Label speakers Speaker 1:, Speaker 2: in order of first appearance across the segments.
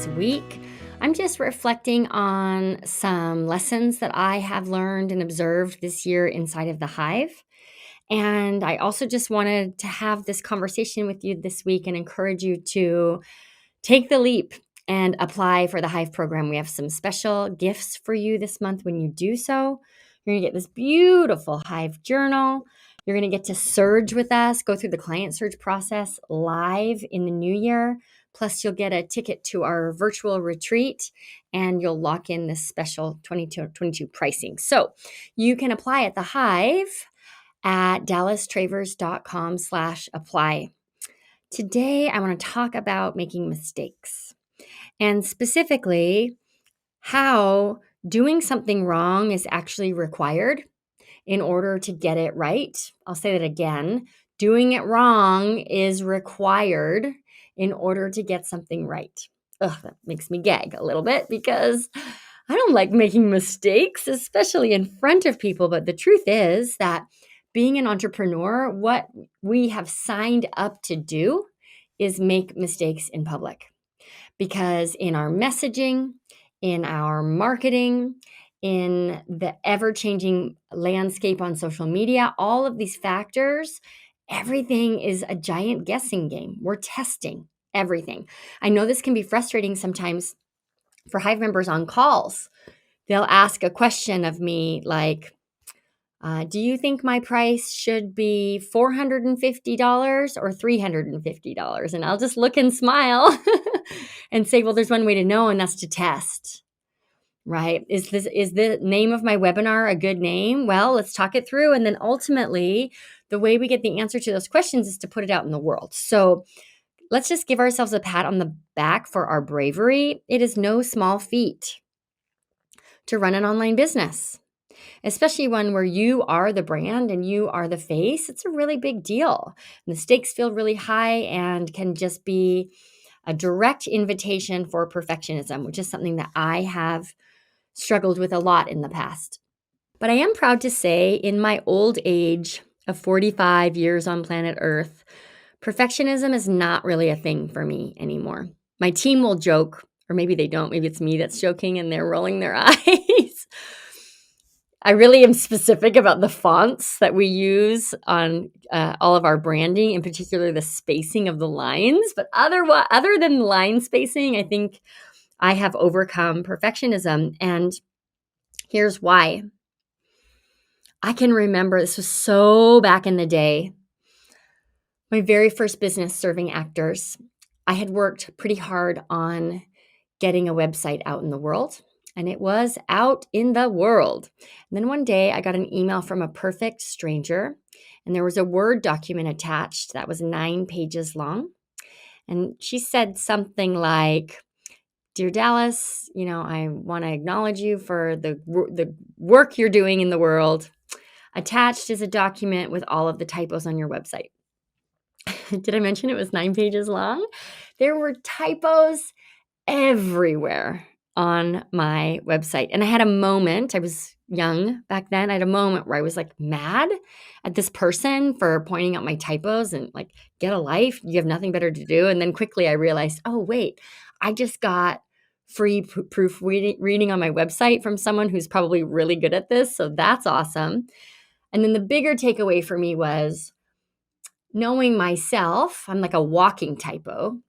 Speaker 1: this week. I'm just reflecting on some lessons that I have learned and observed this year inside of the Hive. And I also just wanted to have this conversation with you this week and encourage you to take the leap and apply for the Hive program. We have some special gifts for you this month when you do so. You're going to get this beautiful Hive journal. You're going to get to surge with us, go through the client surge process live in the new year. Plus, you'll get a ticket to our virtual retreat and you'll lock in this special 2022 pricing. So you can apply at the Hive at dallastravers.com/apply. Today, I want to talk about making mistakes and specifically how doing something wrong is actually required in order to get it right. I'll say that again. Doing it wrong is required in order to get something right. Ugh, that makes me gag a little bit because I don't like making mistakes, especially in front of people. But the truth is that being an entrepreneur, what we have signed up to do is make mistakes in public. Because in our messaging, in our marketing, in the ever-changing landscape on social media, all of these factors, everything is a giant guessing game. We're testing everything. I know this can be frustrating sometimes for Hive members on calls. They'll ask a question of me like, do you think my price should be $450 or $350? And I'll just look and smile and say, well, there's one way to know, and that's to test, right? Is the name of my webinar a good name? Well, let's talk it through. And then ultimately, the way we get the answer to those questions is to put it out in the world. So let's just give ourselves a pat on the back for our bravery. It is no small feat to run an online business, especially one where you are the brand and you are the face. It's a really big deal. And the stakes feel really high and can just be a direct invitation for perfectionism, which is something that I have struggled with a lot in the past. But I am proud to say, in my old age of 45 years on planet Earth, perfectionism is not really a thing for me anymore. My team will joke, or maybe they don't. Maybe it's me that's joking and they're rolling their eyes. I really am specific about the fonts that we use on all of our branding, in particular the spacing of the lines. But other than line spacing, I think I have overcome perfectionism. And here's why. I can remember, this was so back in the day, my very first business serving actors. I had worked pretty hard on getting a website out in the world. And it was out in the world. And then one day I got an email from a perfect stranger, and there was a Word document attached that was 9 pages long. And she said something like, "Dear Dallas, I want to acknowledge you for the work you're doing in the world. Attached is a document with all of the typos on your website." Did I mention it was 9 pages long? There were typos everywhere on my website. And I had a moment, I was young back then, I had a moment where I was like mad at this person for pointing out my typos and like, get a life, you have nothing better to do. And then quickly I realized, oh wait, I just got free proof reading on my website from someone who's probably really good at this. So that's awesome. And then the bigger takeaway for me was knowing myself, I'm like a walking typo.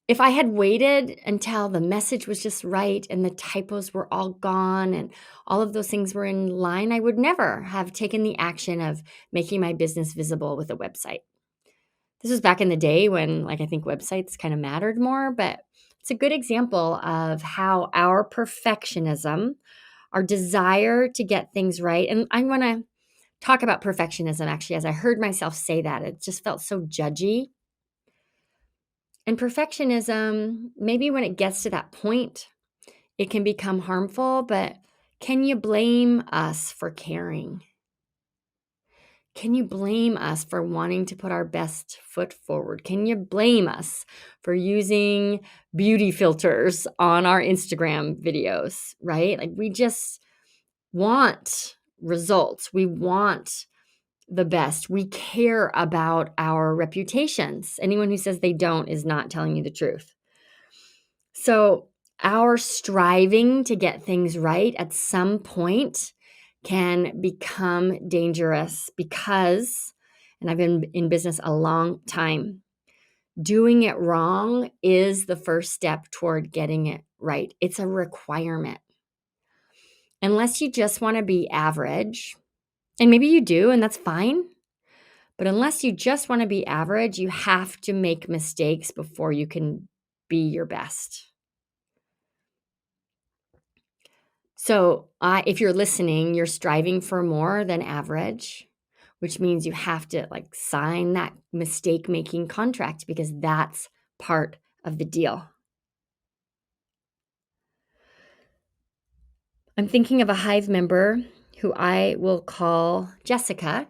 Speaker 1: If I had waited until the message was just right and the typos were all gone and all of those things were in line, I would never have taken the action of making my business visible with a website. This was back in the day when, I think websites kind of mattered more, but it's a good example of how our perfectionism, our desire to get things right, and I want to talk about perfectionism actually, as I heard myself say that, it just felt so judgy. And perfectionism, maybe when it gets to that point, it can become harmful, but can you blame us for caring? Can you blame us for wanting to put our best foot forward? Can you blame us for using beauty filters on our Instagram videos, right? We just want results. We want the best. We care about our reputations. Anyone who says they don't is not telling you the truth. So our striving to get things right at some point can become dangerous because, and I've been in business a long time, doing it wrong is the first step toward getting it right. It's a requirement. Unless you just want to be average, and maybe you do, and that's fine. But unless you just want to be average, you have to make mistakes before you can be your best. So if you're listening, you're striving for more than average, which means you have to sign that mistake-making contract because that's part of the deal. I'm thinking of a Hive member who I will call Jessica.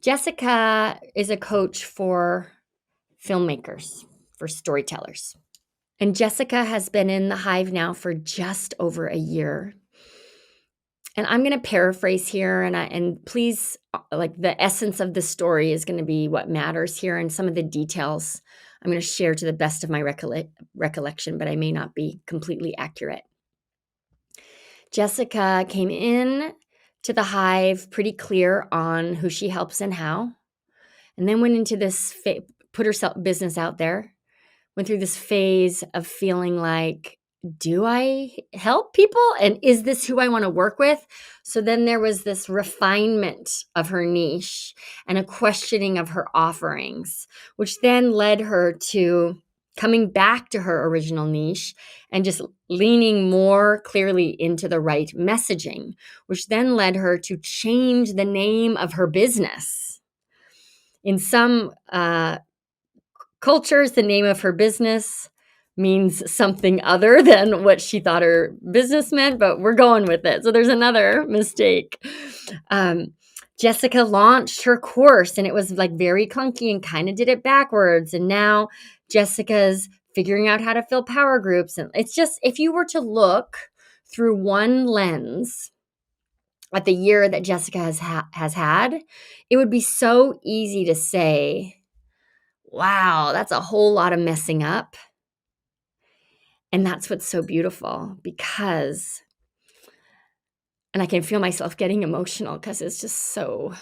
Speaker 1: Jessica is a coach for filmmakers, for storytellers. And Jessica has been in the Hive now for just over a year. And I'm going to paraphrase here, and please, the essence of the story is going to be what matters here, and some of the details I'm going to share to the best of my recollection, but I may not be completely accurate. Jessica came in to the Hive pretty clear on who she helps and how, and then went into this, put herself business out there, went through this phase of feeling like, do I help people? And is this who I want to work with? So then there was this refinement of her niche and a questioning of her offerings, which then led her to coming back to her original niche and just leaning more clearly into the right messaging, which then led her to change the name of her business. In some cultures, the name of her business means something other than what she thought her business meant, but we're going with it. So there's another mistake. Jessica launched her course and it was very clunky and kind of did it backwards. And now Jessica's figuring out how to fill power groups. And it's just, if you were to look through one lens at the year that Jessica has had, it would be so easy to say, wow, that's a whole lot of messing up. And that's what's so beautiful because, and I can feel myself getting emotional because it's just so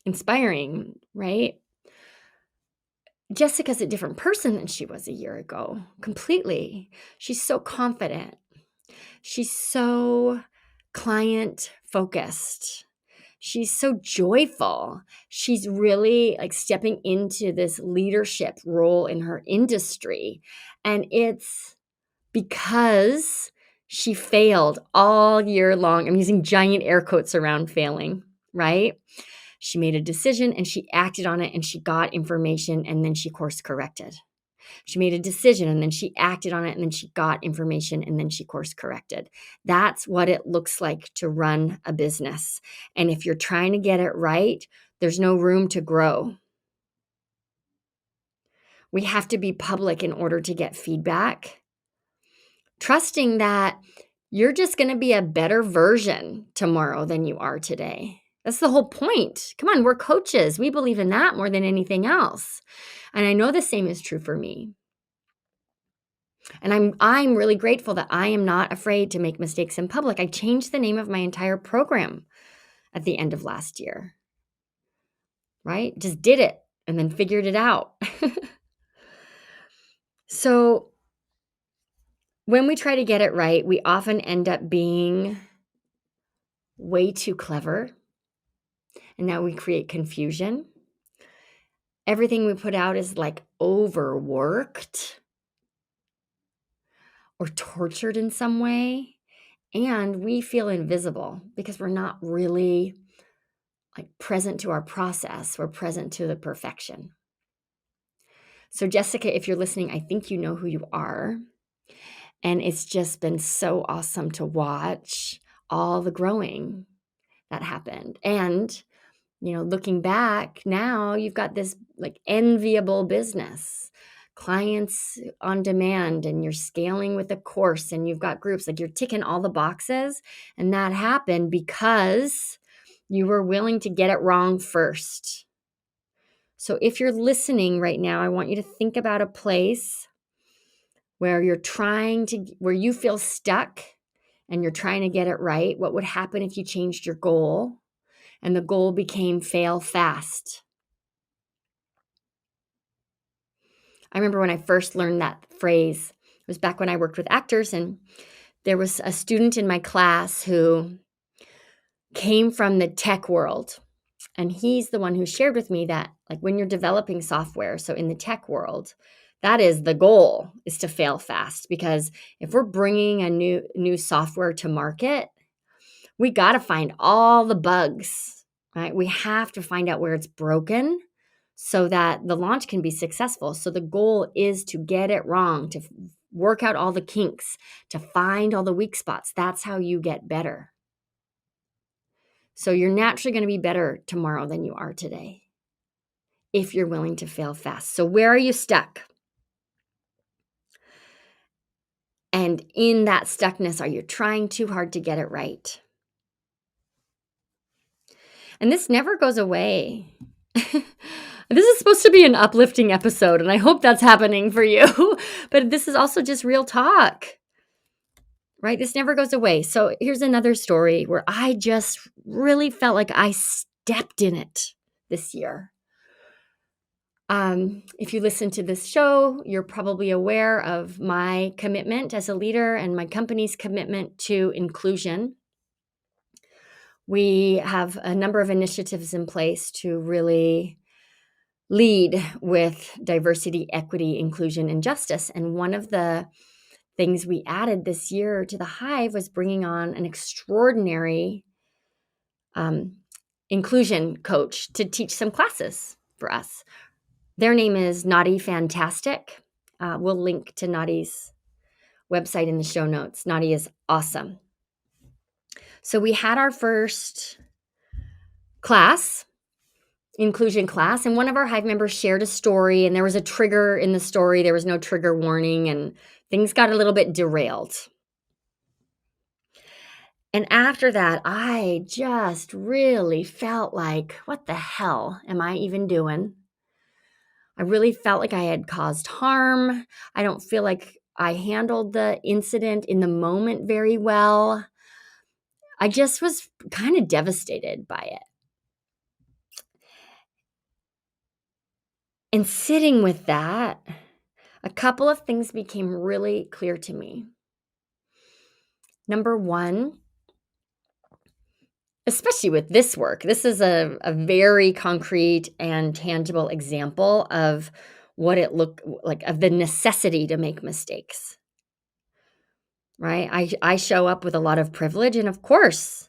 Speaker 1: inspiring, right? Jessica's a different person than she was a year ago, completely. She's so confident. She's so client focused. She's so joyful. She's really stepping into this leadership role in her industry. And it's because she failed all year long. I'm using giant air quotes around failing, right? She made a decision and she acted on it and she got information and then she course corrected. She made a decision and then she acted on it and then she got information and then she course corrected. That's what it looks like to run a business. And if you're trying to get it right, there's no room to grow. We have to be public in order to get feedback, trusting that you're just going to be a better version tomorrow than you are today. That's the whole point. Come on, we're coaches. We believe in that more than anything else. And I know the same is true for me. And I'm really grateful that I am not afraid to make mistakes in public. I changed the name of my entire program at the end of last year. Right? Just did it and then figured it out. So when we try to get it right, we often end up being way too clever. And now we create confusion. Everything we put out is overworked or tortured in some way. And we feel invisible because we're not really present to our process. We're present to the perfection. So Jessica, if you're listening, I think you know who you are. And it's just been so awesome to watch all the growing that happened. And, looking back now, you've got this enviable business, clients on demand, and you're scaling with a course and you've got groups, you're ticking all the boxes. And that happened because you were willing to get it wrong first. So if you're listening right now, I want you to think about a place where where you feel stuck and you're trying to get it right, what would happen if you changed your goal and the goal became fail fast? I remember when I first learned that phrase, it was back when I worked with actors, and there was a student in my class who came from the tech world. And he's the one who shared with me that, like, when you're developing software, so in the tech world, that is the goal, is to fail fast. Because if we're bringing a new software to market, we got to find all the bugs, right? We have to find out where it's broken so that the launch can be successful. So the goal is to get it wrong, to work out all the kinks, to find all the weak spots. That's how you get better. So you're naturally going to be better tomorrow than you are today if you're willing to fail fast. So where are you stuck? And in that stuckness, are you trying too hard to get it right? And this never goes away. This is supposed to be an uplifting episode, and I hope that's happening for you. But this is also just real talk, right? This never goes away. So here's another story where I just really felt like I stepped in it this year. If you listen to this show, you're probably aware of my commitment as a leader and my company's commitment to inclusion. We have a number of initiatives in place to really lead with diversity, equity, inclusion, and justice. And one of the things we added this year to the Hive was bringing on an extraordinary inclusion coach to teach some classes for us. Their name is Naughty Fantastic. We'll link to Naughty's website in the show notes. Naughty is awesome. So we had our first class, inclusion class, and one of our Hive members shared a story, and there was a trigger in the story. There was no trigger warning, and things got a little bit derailed. And after that, I just really felt like, what the hell am I even doing? I really felt like I had caused harm. I don't feel like I handled the incident in the moment very well. I just was kind of devastated by it. And sitting with that, a couple of things became really clear to me. Number one, especially with this work, this is a very concrete and tangible example of what it looked like, of the necessity to make mistakes, right? I show up with a lot of privilege, and of course,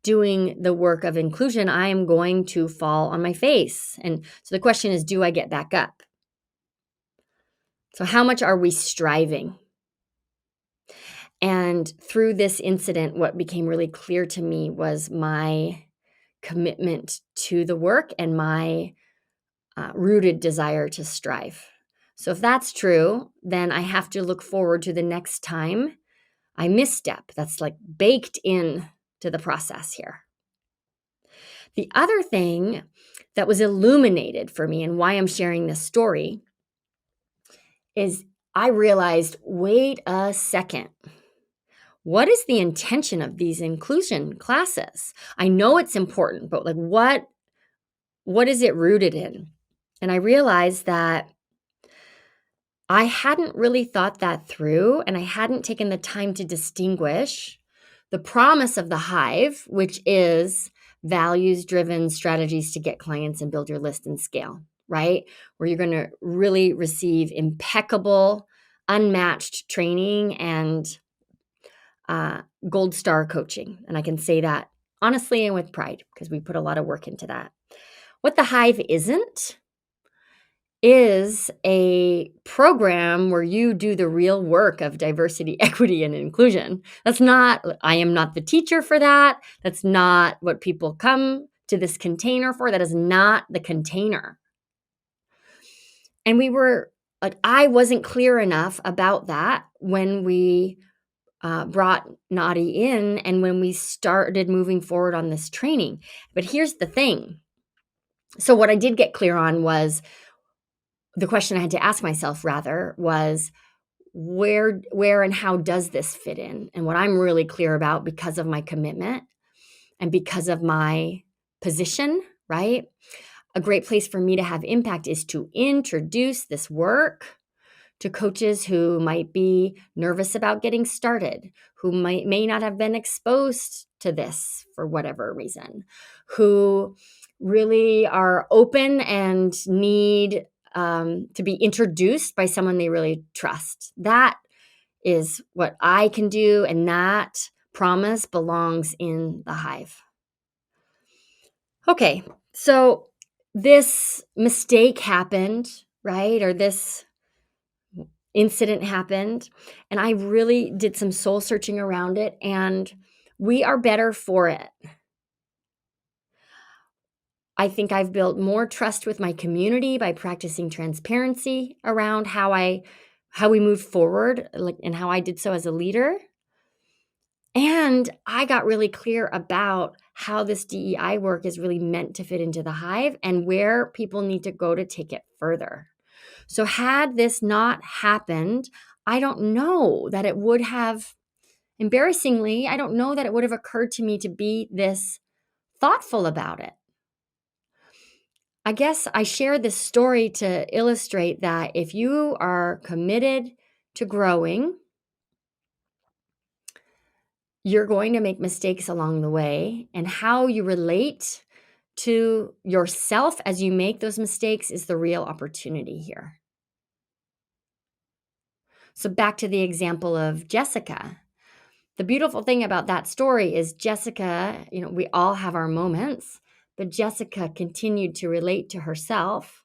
Speaker 1: doing the work of inclusion, I am going to fall on my face. And so the question is, do I get back up? So how much are we striving? And through this incident, what became really clear to me was my commitment to the work and my rooted desire to strive. So if that's true, then I have to look forward to the next time I misstep. That's like baked in to the process here. The other thing that was illuminated for me and why I'm sharing this story is I realized, wait a second. What is the intention of these inclusion classes? I know it's important, but like what is it rooted in? And I realized that I hadn't really thought that through, and I hadn't taken the time to distinguish the promise of the Hive, which is values-driven strategies to get clients and build your list and scale, right? Where you're going to really receive impeccable, unmatched training and gold star coaching. And I can say that honestly and with pride because we put a lot of work into that. What the Hive isn't is a program where you do the real work of diversity, equity, and inclusion. I am not the teacher for that. That's not what people come to this container for. That is not the container. And I wasn't clear enough about that when we brought Naughty in and when we started moving forward on this training. But here's the thing. So what I did get clear on was, the question I had to ask myself rather was, where and how does this fit in? And what I'm really clear about, because of my commitment and because of my position, right? A great place for me to have impact is to introduce this work to coaches who might be nervous about getting started, who may not have been exposed to this for whatever reason, who really are open and need to be introduced by someone they really trust. That is what I can do, and that promise belongs in the Hive. Okay, so this mistake happened, right? Or this incident happened, and I really did some soul searching around it, and we are better for it. I think I've built more trust with my community by practicing transparency around how we moved forward, like, and how I did so as a leader. And I got really clear about how this DEI work is really meant to fit into the Hive and where people need to go to take it further. So had this not happened, I don't know that it would have, embarrassingly, I don't know that it would have occurred to me to be this thoughtful about it. I guess I share this story to illustrate that if you are committed to growing, you're going to make mistakes along the way, and how you relate to yourself as you make those mistakes is the real opportunity here. So back to the example of Jessica. The beautiful thing about that story is Jessica, we all have our moments, but Jessica continued to relate to herself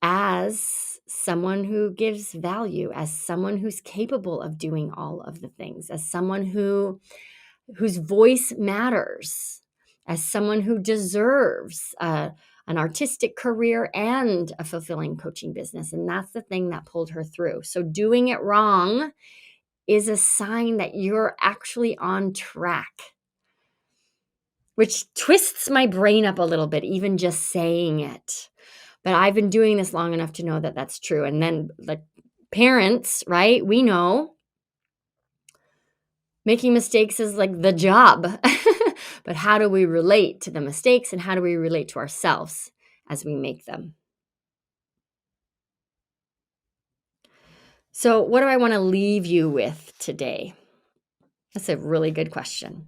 Speaker 1: as someone who gives value, as someone who's capable of doing all of the things, as someone whose voice matters, as someone who deserves an artistic career and a fulfilling coaching business. And that's the thing that pulled her through. So doing it wrong is a sign that you're actually on track, which twists my brain up a little bit, even just saying it. But I've been doing this long enough to know that that's true. And then, like, parents, right? We know making mistakes is like the job. But how do we relate to the mistakes, and how do we relate to ourselves as we make them? So what do I want to leave you with today? That's a really good question.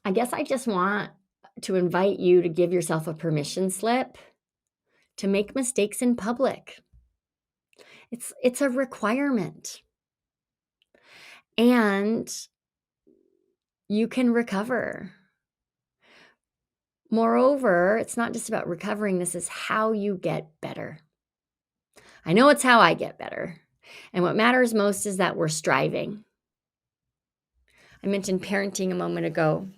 Speaker 1: I guess I just want to invite you to give yourself a permission slip to make mistakes in public. It's a requirement. And you can recover. Moreover, it's not just about recovering. This is how you get better. I know it's how I get better. And what matters most is that we're striving. I mentioned parenting a moment ago.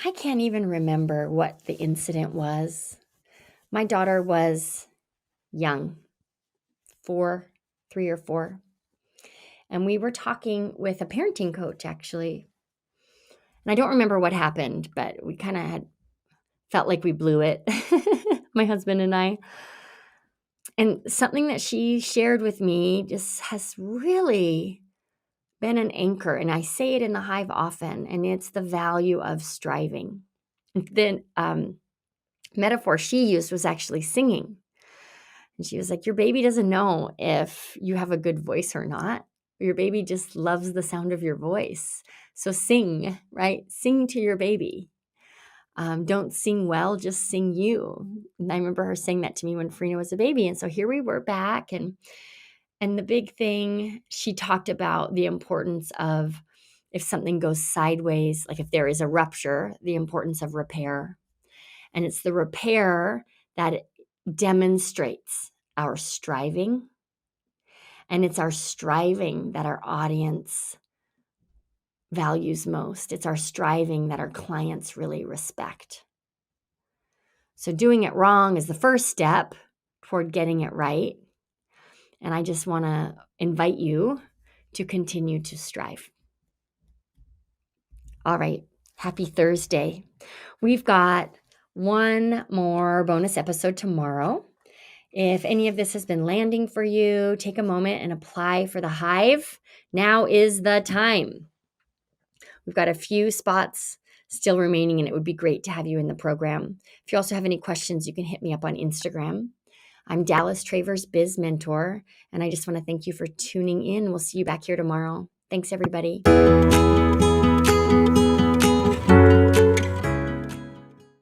Speaker 1: I can't even remember what the incident was. My daughter was young, 3 or 4. And we were talking with a parenting coach, actually. And I don't remember what happened, but we kind of had felt like we blew it, my husband and I. And something that she shared with me just has really been an anchor. And I say it in the Hive often, and it's the value of striving. And the metaphor she used was actually singing. And she was like, your baby doesn't know if you have a good voice or not. Your baby just loves the sound of your voice. So sing, right? Sing to your baby. Don't sing well, just sing you. And I remember her saying that to me when Farina was a baby. And so here we were back. And the big thing, she talked about the importance of, if something goes sideways, like if there is a rupture, the importance of repair. And it's the repair that demonstrates our striving. And it's our striving that our audience values most. It's our striving that our clients really respect. So doing it wrong is the first step toward getting it right. And I just want to invite you to continue to strive. All right. Happy Thursday. We've got one more bonus episode tomorrow. If any of this has been landing for you, take a moment and apply for the Hive. Now is the time. We've got a few spots still remaining, and it would be great to have you in the program. If you also have any questions, you can hit me up on Instagram. I'm Dallas Travers Biz Mentor, and I just want to thank you for tuning in. We'll see you back here tomorrow. Thanks, everybody.